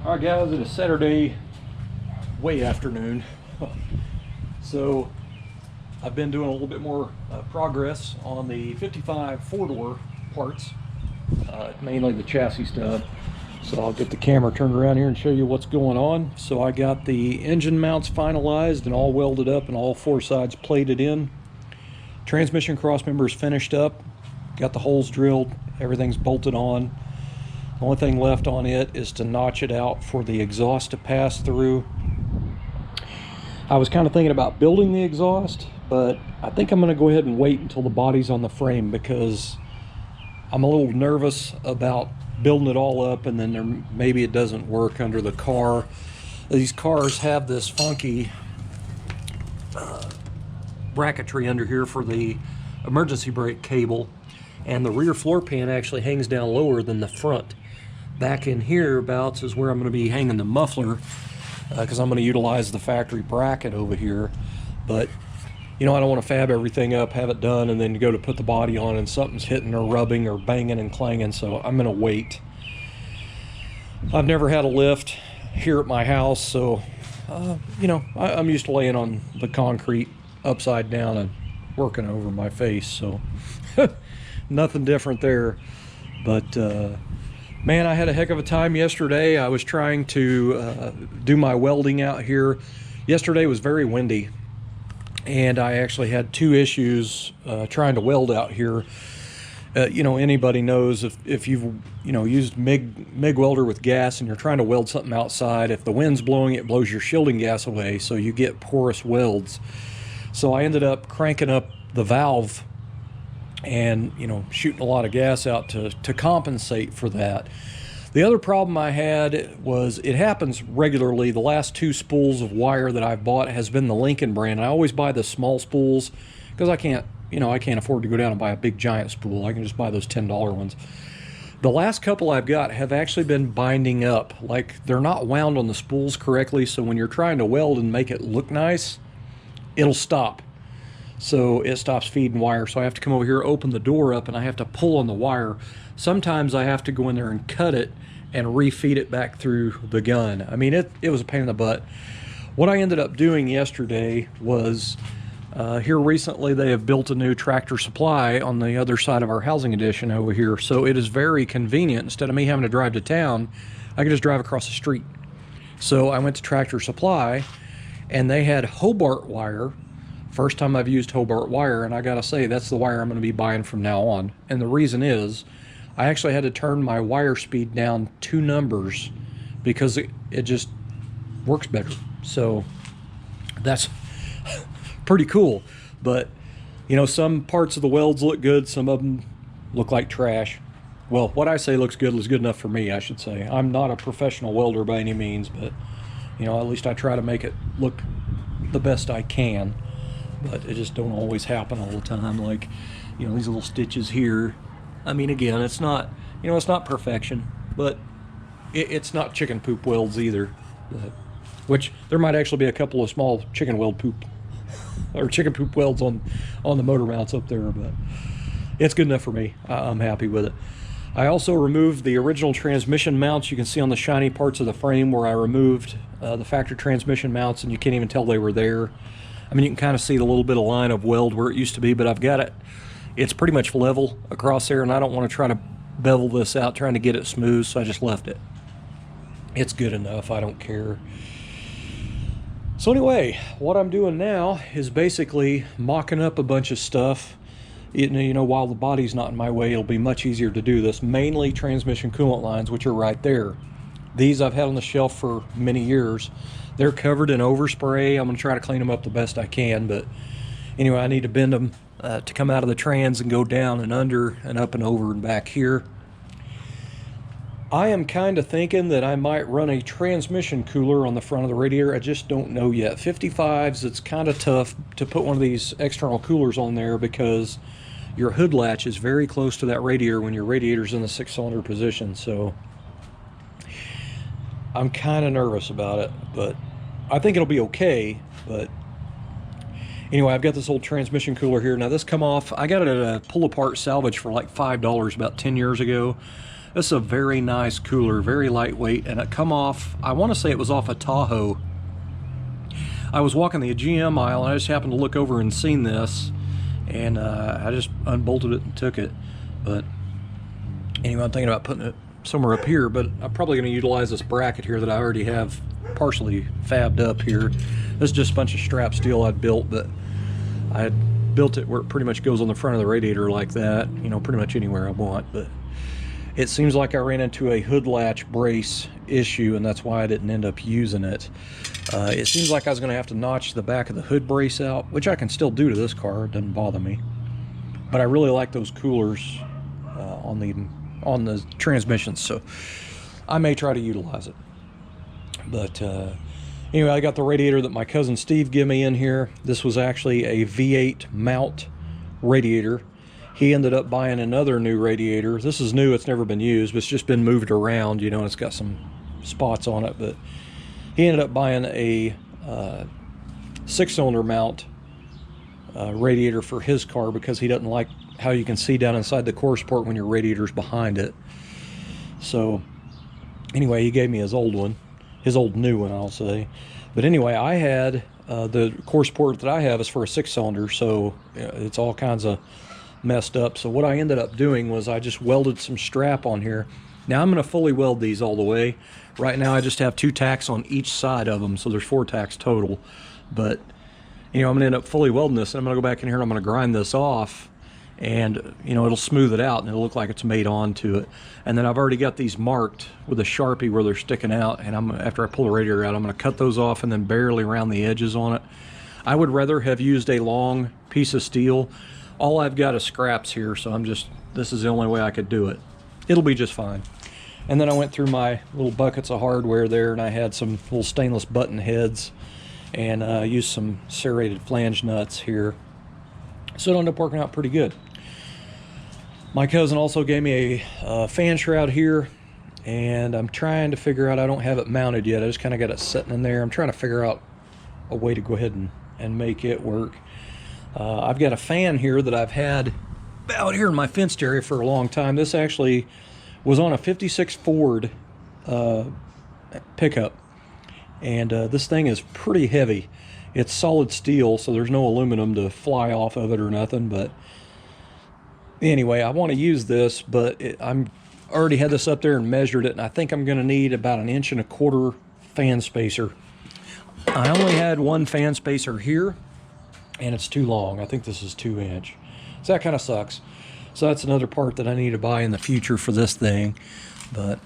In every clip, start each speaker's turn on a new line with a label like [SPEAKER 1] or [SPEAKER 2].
[SPEAKER 1] Alright guys, it is Saturday way afternoon. So I've been doing a little bit more progress on the 55 four-door parts, mainly the chassis stuff. So I'll get the camera turned around here and show you what's going on. So I got the engine mounts finalized and all welded up and all four sides plated in. Transmission cross members finished up, got the holes drilled, everything's bolted on. The only thing left on it is to notch it out for the exhaust to pass through. I was kind of thinking about building the exhaust, but I think I'm going to go ahead and wait until the body's on the frame, because I'm a little nervous about building it all up and then maybe it doesn't work under the car. These cars have this funky bracketry under here for the emergency brake cable, and the rear floor pan actually hangs down lower than the front. Back in here abouts is where I'm going to be hanging the muffler, because I'm going to utilize the factory bracket over here. But you know, I don't want to fab everything up, have it done, and then go to put the body on and something's hitting or rubbing or banging and clanging, so I'm going to wait. I've never had a lift here at my house, so you know, I'm used to laying on the concrete upside down and working over my face, so nothing different there. But man, I had a heck of a time yesterday. I was trying to do my welding out here. Yesterday was very windy, and I actually had two issues trying to weld out here. You know, anybody knows if you've used MIG welder with gas and you're trying to weld something outside, if the wind's blowing, it blows your shielding gas away, so you get porous welds. So I ended up cranking up the valve and, you know, shooting a lot of gas out to compensate for that. The other problem I had was, it happens regularly. The last two spools of wire that I've bought has been the Lincoln brand. I always buy the small spools because I can't afford to go down and buy a big giant spool. I can just buy those $10 ones. The last couple I've got have actually been binding up. Like, they're not wound on the spools correctly, so when you're trying to weld and make it look nice, it'll stop. So it stops feeding wire. So I have to come over here, open the door up, and I have to pull on the wire. Sometimes I have to go in there and cut it and refeed it back through the gun. I mean, it was a pain in the butt. What I ended up doing yesterday was, here recently they have built a new Tractor Supply on the other side of our housing addition over here. So it is very convenient. Instead of me having to drive to town, I can just drive across the street. So I went to Tractor Supply, and they had Hobart wire. First time I've used Hobart wire, and I gotta say, that's the wire I'm going to be buying from now on. And the reason is, I actually had to turn my wire speed down 2 numbers because it just works better. So that's pretty cool. But you know, some parts of the welds look good, some of them look like trash. Well, what I say looks good is good enough for me, I should say. I'm not a professional welder by any means, but you know, at least I try to make it look the best I can. But it just don't always happen all the time. Like, you know, these little stitches here. I mean, again, it's not, you know, it's not perfection, but it's not chicken poop welds either. But, which there might actually be a couple of small chicken weld poop or chicken poop welds on the motor mounts up there, but it's good enough for me. I'm happy with it. I also removed the original transmission mounts. You can see on the shiny parts of the frame where I removed the factory transmission mounts, and you can't even tell they were there. I mean, you can kind of see the little bit of line of weld where it used to be, but I've got it. It's pretty much level across there, and I don't want to try to bevel this out trying to get it smooth, so I just left it. It's good enough. I don't care. So anyway, what I'm doing now is basically mocking up a bunch of stuff. You know, while the body's not in my way, it'll be much easier to do this. Mainly transmission coolant lines, which are right there. These I've had on the shelf for many years. They're covered in overspray. I'm going to try to clean them up the best I can, but anyway, I need to bend them to come out of the trans and go down and under and up and over and back here. I am kind of thinking that I might run a transmission cooler on the front of the radiator. I just don't know yet. 55s, it's kind of tough to put one of these external coolers on there because your hood latch is very close to that radiator when your radiator's in the 6-cylinder position. So I'm kind of nervous about it, but I think it'll be okay. But anyway, I've got this old transmission cooler here. Now this come off, I got it at a pull apart salvage for like $5 about 10 years ago. This is a very nice cooler, very lightweight, and it come off, I want to say it was off a Tahoe. I was walking the GM aisle and I just happened to look over and seen this, and I just unbolted it and took it. But anyway, I'm thinking about putting it somewhere up here, but I'm probably going to utilize this bracket here that I already have partially fabbed up here. This is just a bunch of strap steel I'd built, but I had built it where it pretty much goes on the front of the radiator like that, you know, pretty much anywhere I want. But it seems like I ran into a hood latch brace issue, and that's why I didn't end up using it. It seems like I was going to have to notch the back of the hood brace out, which I can still do to this car. It doesn't bother me. But I really like those coolers on the transmissions, so I may try to utilize it. But anyway, I got the radiator that my cousin Steve gave me in here. This was actually a V8 mount radiator. He ended up buying another new radiator. This is new, it's never been used, but it's just been moved around, you know, and it's got some spots on it. But he ended up buying a 6-cylinder mount radiator for his car because he doesn't like how you can see down inside the core support when your radiator's behind it. So anyway, he gave me his old one, his old new one, I'll say. But anyway, I had the core support that I have is for a 6-cylinder, so it's all kinds of messed up. So what I ended up doing was I just welded some strap on here. Now I'm going to fully weld these all the way. Right now I just have 2 tacks on each side of them, so there's 4 tacks total. But you know, I'm going to end up fully welding this, and I'm going to go back in here and I'm going to grind this off, and you know, it'll smooth it out and it'll look like it's made onto it. And then I've already got these marked with a Sharpie where they're sticking out, and after I pull the radiator out, I'm going to cut those off and then barely round the edges on it. I would rather have used a long piece of steel. All I've got is scraps here, so this is the only way I could do it. It'll be just fine. And then I went through my little buckets of hardware there, and I had some little stainless button heads, and used some serrated flange nuts here. So it ended up working out pretty good. My cousin also gave me a fan shroud here, and I'm trying to figure out, I don't have it mounted yet, I just kind of got it sitting in there. I'm trying to figure out a way to go ahead and make it work. I've got a fan here that I've had out here in my fenced area for a long time. This actually was on a 56 Ford pickup, and this thing is pretty heavy. It's solid steel, so there's no aluminum to fly off of it or nothing. But anyway, I want to use this, but I'm already had this up there and measured it, and I think I'm going to need about 1.25 inch fan spacer. I only had one fan spacer here, and it's too long. I think this is 2 inch. So that kind of sucks. So that's another part that I need to buy in the future for this thing. But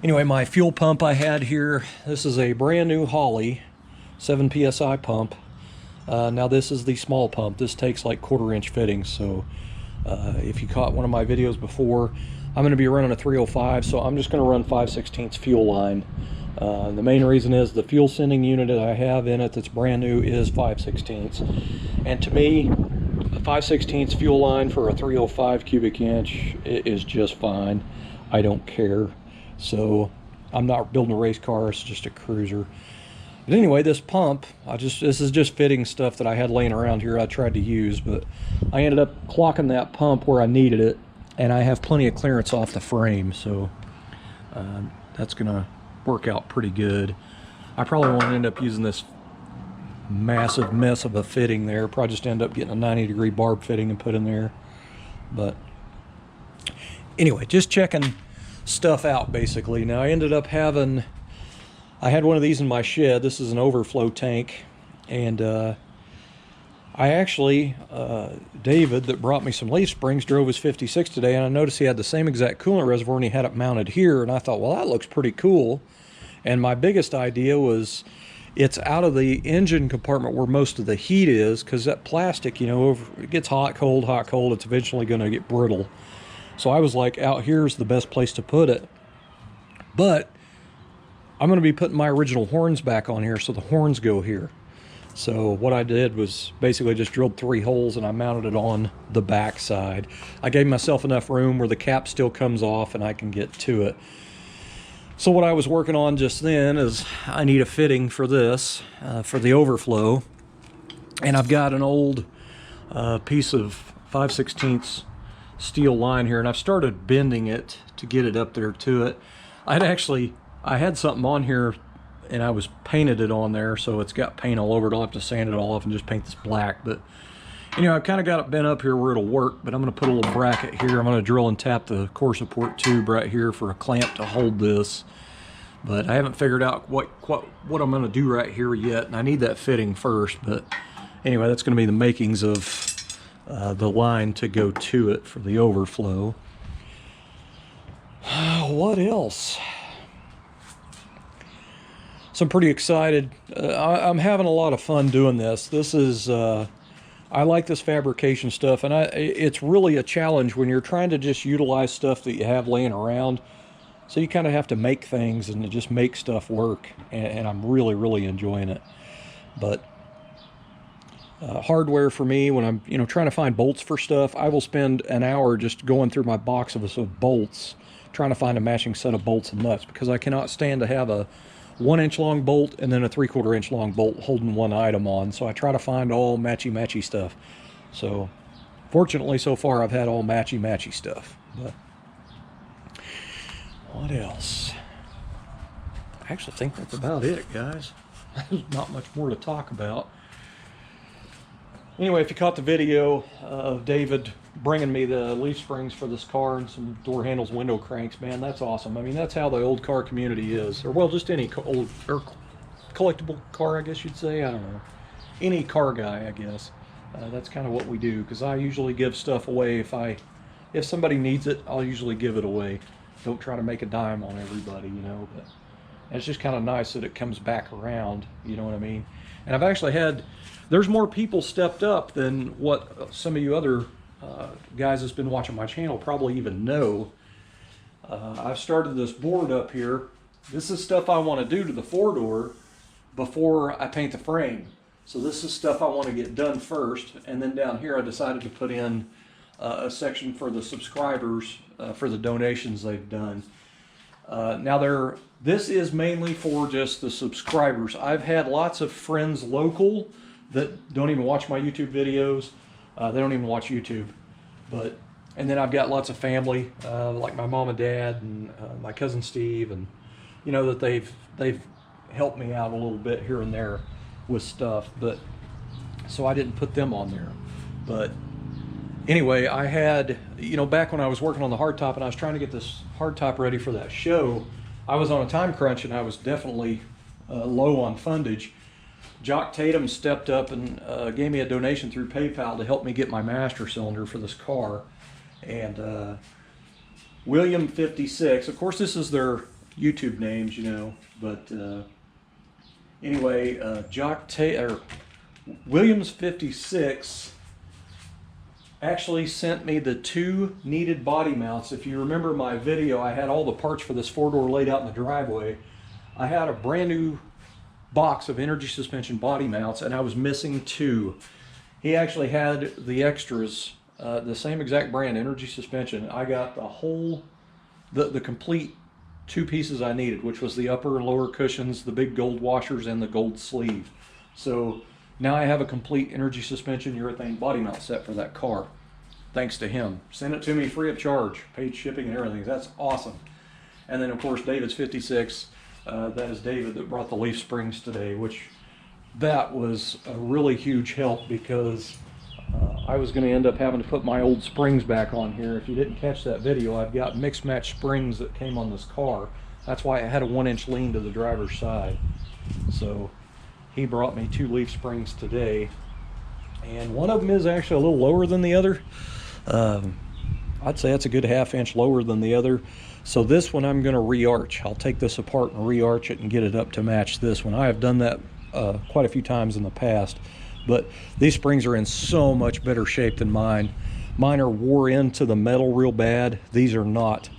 [SPEAKER 1] anyway, my fuel pump I had here, this is a brand new Holley 7 PSI pump. Now this is the small pump. This takes like 1/4 inch fittings. So if you caught one of my videos before, I'm going to be running a 305, so I'm just going to run 5/16 fuel line. The main reason is the fuel sending unit that I have in it that's brand new is 5/16, and to me a 5/16 fuel line for a 305 cubic inch is just fine. I don't care. So I'm not building a race car, it's just a cruiser. But anyway, this pump, this is just fitting stuff that I had laying around here I tried to use, but I ended up clocking that pump where I needed it, and I have plenty of clearance off the frame, so that's gonna work out pretty good. I probably won't end up using this massive mess of a fitting there. Probably just end up getting a 90-degree barb fitting and put in there. But anyway, just checking stuff out basically. Now I ended up having, I had one of these in my shed. This is an overflow tank, and I actually, David that brought me some leaf springs drove his 56 today, and I noticed he had the same exact coolant reservoir and he had it mounted here, and I thought, well, that looks pretty cool. And my biggest idea was it's out of the engine compartment where most of the heat is, because that plastic, you know, it gets hot, cold, it's eventually going to get brittle. So I was like, out here's the best place to put it. But I'm going to be putting my original horns back on here, so the horns go here. So what I did was basically just drilled 3 holes and I mounted it on the back side. I gave myself enough room where the cap still comes off and I can get to it. So what I was working on just then is I need a fitting for this, for the overflow. And I've got an old piece of 5/16 steel line here, and I've started bending it to get it up there to it. I had something on here and I was painted it on there, so it's got paint all over it. I'll have to sand it all off and just paint this black. But anyway, I've kind of got it bent up here where it'll work, but I'm going to put a little bracket here. I'm going to drill and tap the core support tube right here for a clamp to hold this. But I haven't figured out what I'm going to do right here yet, and I need that fitting first. But anyway, that's going to be the makings of the line to go to it for the overflow. What else? So I'm pretty excited. I'm having a lot of fun doing this. This is, I like this fabrication stuff, and it's really a challenge when you're trying to just utilize stuff that you have laying around. So you kind of have to make things and just make stuff work, and I'm really, really enjoying it. But hardware for me, when I'm trying to find bolts for stuff, I will spend an hour just going through my box of bolts, trying to find a matching set of bolts and nuts, because I cannot stand to have a 1-inch long bolt and then a 3/4 inch long bolt holding one item on. So I try to find all matchy stuff. So fortunately so far I've had all matchy stuff. But what else? I actually think that's about it, guys. There's not much more to talk about. Anyway, if you caught the video of David bringing me the leaf springs for this car and some door handles, window cranks, man, that's awesome. I mean, that's how the old car community is. Or, well, just any old or collectible car, I guess you'd say. I don't know. Any car guy, I guess. That's kind of what we do, because I usually give stuff away. If somebody needs it, I'll usually give it away. Don't try to make a dime on everybody, but it's just kind of nice that it comes back around, you know what I mean? And I've actually had, there's more people stepped up than what some of you other guys that's been watching my channel probably even know. I've started this board up here. This is stuff I want to do to the 4-door before I paint the frame. So this is stuff I want to get done first, and then down here I decided to put in a section for the subscribers for the donations they've done. Now this is mainly for just the subscribers. I've had lots of friends local that don't even watch my YouTube videos. They don't even watch YouTube. And then I've got lots of family, like my mom and dad and my cousin Steve, and that they've helped me out a little bit here and there with stuff. But so I didn't put them on there. But anyway, I had, back when I was working on the hardtop and I was trying to get this hardtop ready for that show, I was on a time crunch and I was definitely low on fundage. Jock Tatum stepped up and gave me a donation through PayPal to help me get my master cylinder for this car. And William 56, of course this is their YouTube names, but anyway, Williams 56 actually sent me the 2 needed body mounts. If you remember my video, I had all the parts for this 4-door laid out in the driveway. I had a brand new box of energy suspension body mounts and I was missing 2. He actually had the extras, the same exact brand, energy suspension. I got the complete 2 pieces I needed, which was the upper and lower cushions, the big gold washers, and the gold sleeve. So now I have a complete energy suspension urethane body mount set for that car, thanks to him. Sent it to me free of charge, paid shipping and everything. That's awesome. And then of course David's 56, that is David that brought the leaf springs today, which that was a really huge help, because I was going to end up having to put my old springs back on here. If you didn't catch that video, I've got mixed match springs that came on this car. That's why I had a 1-inch lean to the driver's side. So he brought me 2 leaf springs today, and one of them is actually a little lower than the other. I'd say that's a good 1/2 inch lower than the other. So this one I'm going to re-arch. I'll take this apart and re-arch it and get it up to match this one. I have done that quite a few times in the past, but these springs are in so much better shape than mine. Mine are wore into the metal real bad. These are not.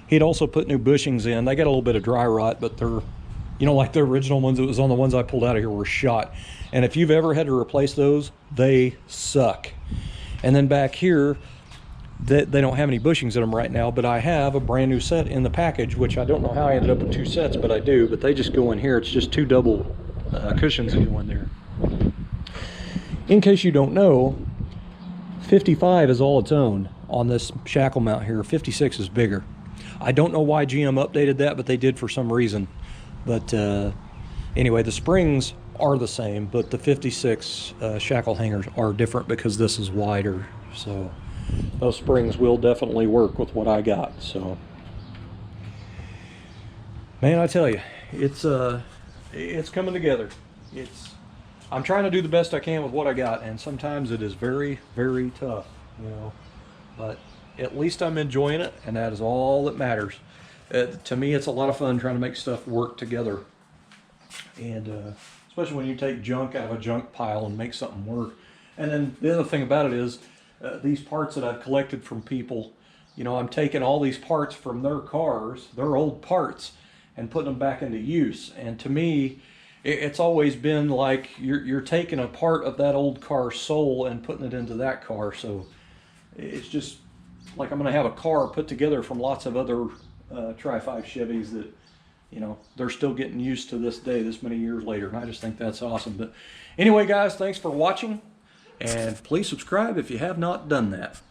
[SPEAKER 1] He'd also put new bushings in. They got a little bit of dry rot, but they're, like the original ones, it was on the ones I pulled out of here, were shot. And if you've ever had to replace those, they suck. And then back here, they don't have any bushings in them right now, but I have a brand new set in the package, which I don't know how I ended up with 2 sets, but I do. But they just go in here. It's just 2 double cushions that go in there. In case you don't know, 55 is all its own on this shackle mount here. 56 is bigger. I don't know why GM updated that, but they did for some reason. But anyway, the springs are the same, but the 56 shackle hangers are different because this is wider. So those springs will definitely work with what I got. So, man, I tell you, it's coming together. I'm trying to do the best I can with what I got, and sometimes it is very, very tough, you know. But at least I'm enjoying it, and that is all that matters. To me, it's a lot of fun trying to make stuff work together. And especially when you take junk out of a junk pile and make something work. And then the other thing about it is, these parts that I've collected from people, you know, I'm taking all these parts from their cars, their old parts, and putting them back into use. And to me, it's always been like you're taking a part of that old car's soul and putting it into that car. So it's just like I'm going to have a car put together from lots of other Tri-5 Chevys that, you know, they're still getting used to this day, this many years later. And I just think that's awesome. But anyway, guys, thanks for watching. And please subscribe if you have not done that.